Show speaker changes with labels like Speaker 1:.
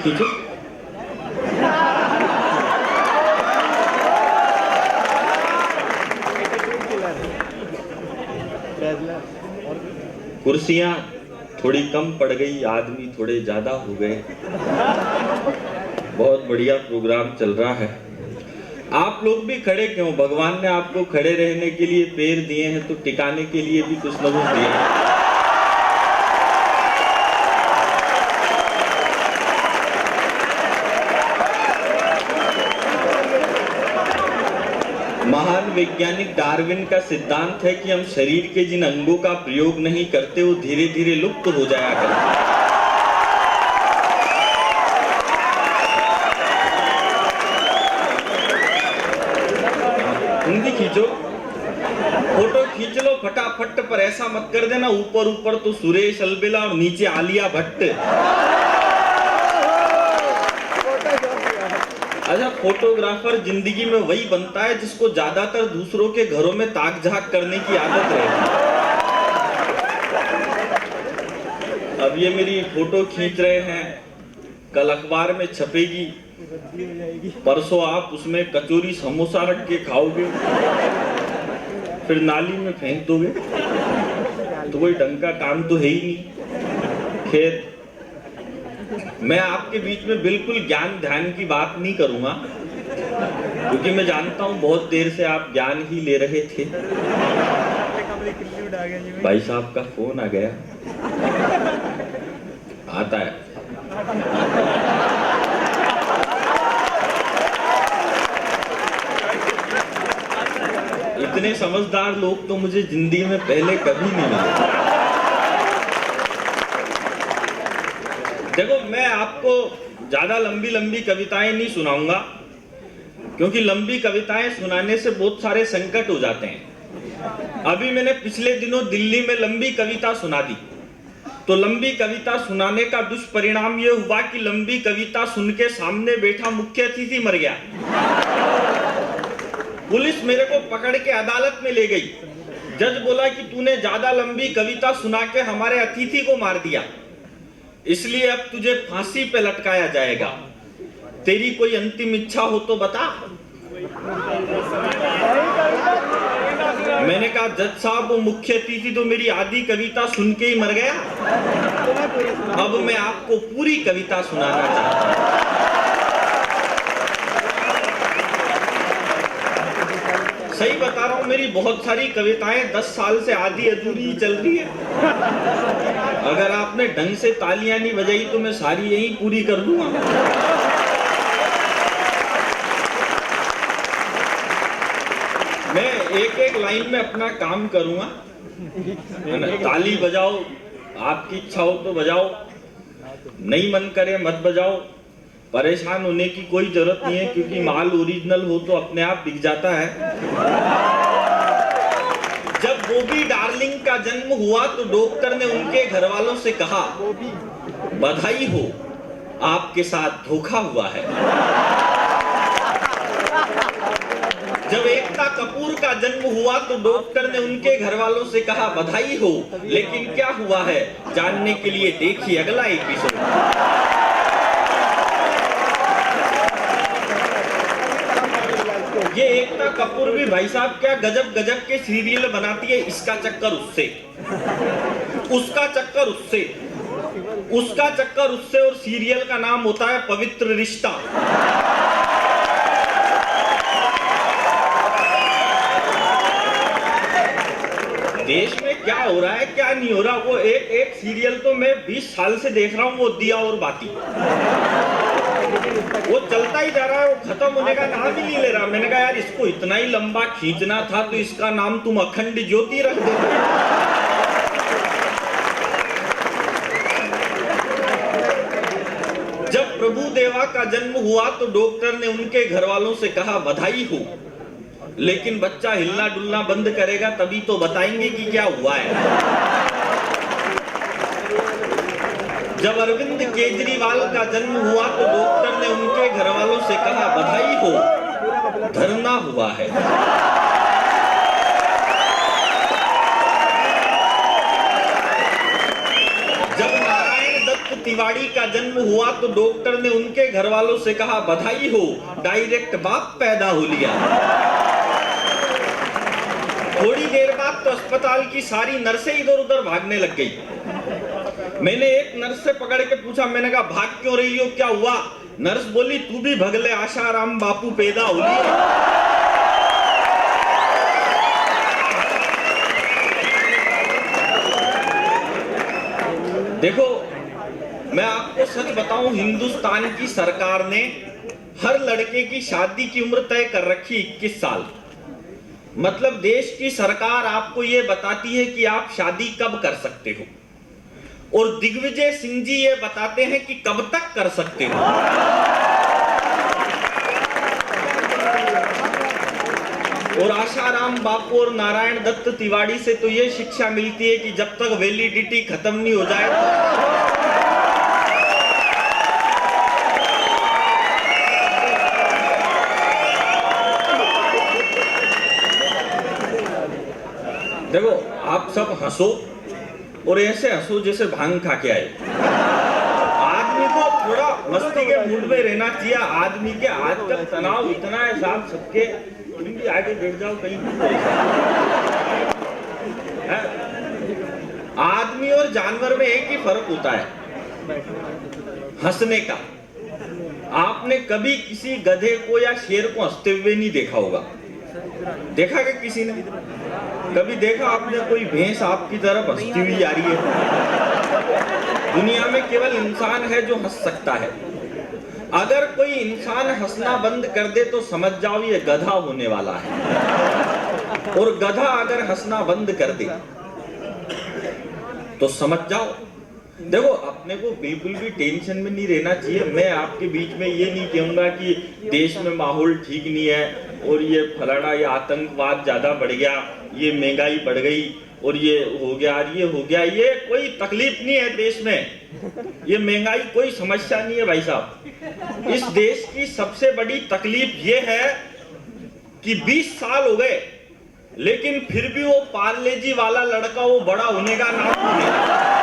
Speaker 1: खींचो। कुर्सियां थोड़ी कम पड़ गई, आदमी थोड़े ज्यादा हो गए। बहुत बढ़िया प्रोग्राम चल रहा है। आप लोग भी खड़े क्यों? भगवान ने आपको खड़े रहने के लिए पैर दिए हैं, तो टिकाने के लिए भी कुछ न कुछ दिया है। महान वैज्ञानिक डार्विन का सिद्धांत है कि हम शरीर के जिन अंगों का प्रयोग नहीं करते वो धीरे धीरे लुप्त हो जाया करते हैं। हिंदी खींचो, फोटो खींच लो फटाफट, पर ऐसा मत कर देना ऊपर ऊपर तो सुरेश अलबेला और नीचे आलिया भट्ट। अच्छा, फोटोग्राफर जिंदगी में वही बनता है जिसको ज्यादातर दूसरों के घरों में ताक झाक करने की आदत रहती है। अब ये मेरी फोटो खींच रहे हैं, कल अखबार में छपेगी, परसों आप उसमें कचौरी समोसा रख के खाओगे, फिर नाली में फेंक दोगे, तो कोई ढंग का काम तो है ही नहीं। खैर, मैं आपके बीच में बिल्कुल ज्ञान ध्यान की बात नहीं करूंगा, क्योंकि मैं जानता हूं बहुत देर से आप ज्ञान ही ले रहे थे। भाई साहब का फोन आ गया, आता है। इतने समझदार लोग तो मुझे जिंदगी में पहले कभी नहीं मिले। देखो, मैं आपको ज्यादा लंबी लंबी कविताएं नहीं सुनाऊंगा, क्योंकि लंबी कविताएं सुनाने से बहुत सारे संकट हो जाते हैं। अभी मैंने पिछले दिनों दिल्ली में लंबी कविता सुना दी, तो लंबी कविता सुनाने का दुष्परिणाम यह हुआ कि लंबी कविता सुन के सामने बैठा मुख्य अतिथि मर गया। पुलिस मेरे को पकड़ के अदालत में ले गई। जज बोला कि तूने ज्यादा लंबी कविता सुना के हमारे अतिथि को मार दिया, इसलिए अब तुझे फांसी पे लटकाया जाएगा। तेरी कोई अंतिम इच्छा हो तो बता। मैंने कहा, जज साहब, वो मुख्य अतिथि तो मेरी आधी कविता सुन के ही मर गया। अब मैं आपको पूरी कविता सुनाना चाहता हूं। सही बता रहा हूं, मेरी बहुत सारी कविताएं 10 साल से आधी अधूरी चल रही है। अगर आपने ढंग से तालियां नहीं बजाई तो मैं सारी यही पूरी कर दूंगा। मैं एक एक लाइन में अपना काम करूंगा, है ना? ताली बजाओ, आपकी इच्छा हो तो बजाओ, नहीं मन करे मत बजाओ। परेशान होने की कोई जरूरत नहीं है, क्योंकि माल ओरिजिनल हो तो अपने आप बिक जाता है। जब बॉबी डार्लिंग का जन्म हुआ तो डॉक्टर ने उनके घर वालों से कहा, बधाई हो, आपके साथ धोखा हुआ है। जब एकता कपूर का जन्म हुआ तो डॉक्टर ने उनके घर वालों से कहा, बधाई हो, लेकिन क्या हुआ है जानने के लिए देखिए अगला एपिसोड। ये एकता कपूर भी भाई साहब क्या गजब गजब के सीरियल बनाती है। इसका चक्कर उससे, उसका चक्कर उससे, उसका चक्कर उससे, और सीरियल का नाम होता है पवित्र रिश्ता। देश में क्या हो रहा है क्या नहीं हो रहा, वो एक एक सीरियल तो मैं 20 साल से देख रहा हूं। वो दिया और बाती, वो चलता ही जा रहा है, वो खत्म होने का नाम ही नहीं ले रहा। मैंने कहा, यार इसको इतना ही लंबा खींचना था तो इसका नाम तुम अखंड ज्योति रख दो। जब प्रभु देवा का जन्म हुआ तो डॉक्टर ने उनके घर वालों से कहा, बधाई हो, लेकिन बच्चा हिलना डुलना बंद करेगा तभी तो बताएंगे कि क्या हुआ है। जब अरविंद केजरीवाल का जन्म हुआ तो डॉक्टर ने उनके घर वालों से कहा, बधाई हो, धरना हुआ है। जब नारायण दत्त तिवाड़ी का जन्म हुआ तो डॉक्टर ने उनके घर वालों से कहा बधाई हो, डायरेक्ट बाप पैदा हो लिया। थोड़ी देर बाद तो अस्पताल की सारी नर्सें इधर उधर भागने लग गई। मैंने एक नर्स से पकड़ के पूछा, मैंने कहा भाग क्यों रही हो, क्या हुआ? नर्स बोली तू भी भगले, आशाराम बापू पैदा हो लिया। देखो, मैं आपको सच बताऊं, हिंदुस्तान की सरकार ने हर लड़के की शादी की उम्र तय कर रखी 21 साल। मतलब देश की सरकार आपको यह बताती है कि आप शादी कब कर सकते हो, और दिग्विजय सिंह जी ये बताते हैं कि कब तक कर सकते हो। और आशाराम बापू और नारायण दत्त तिवाड़ी से तो ये शिक्षा मिलती है कि जब तक वैलिडिटी खत्म नहीं हो जाए देखो, आप सब हंसो और ऐसे हंसो जैसे भांग खा के आए। आदमी को थोड़ा मस्ती के मूड में रहना चाहिए। आदमी के आजकल तनाव इतना है साहब सबके, भी आगे बैठ जाओ कहीं। आदमी और जानवर में एक ही फर्क होता है, हंसने का। आपने कभी किसी गधे को या शेर को हंसते हुए नहीं देखा होगा, देखा क्या किसी ने? कभी देखा आपने कोई भैंस आपकी तरफ हंसती हुई आ रही है? दुनिया में केवल इंसान है जो हंस सकता है। अगर कोई इंसान हंसना बंद कर दे तो समझ जाओ ये गधा होने वाला है। और गधा अगर हंसना बंद कर दे तो समझ जाओ। देखो, अपने को बिल्कुल भी टेंशन में नहीं रहना चाहिए। मैं आपके बीच में ये नहीं कहूंगा कि देश में माहौल ठीक नहीं है और ये फलाना, ये आतंकवाद ज्यादा बढ़ गया, ये महंगाई बढ़ गई और ये हो गया, ये हो गया। ये कोई तकलीफ नहीं है देश में, ये महंगाई कोई समस्या नहीं है भाई साहब। इस देश की सबसे बड़ी तकलीफ ये है कि 20 साल हो गए लेकिन फिर भी वो पार्ले जी वाला लड़का वो बड़ा होने का नाम नहीं है।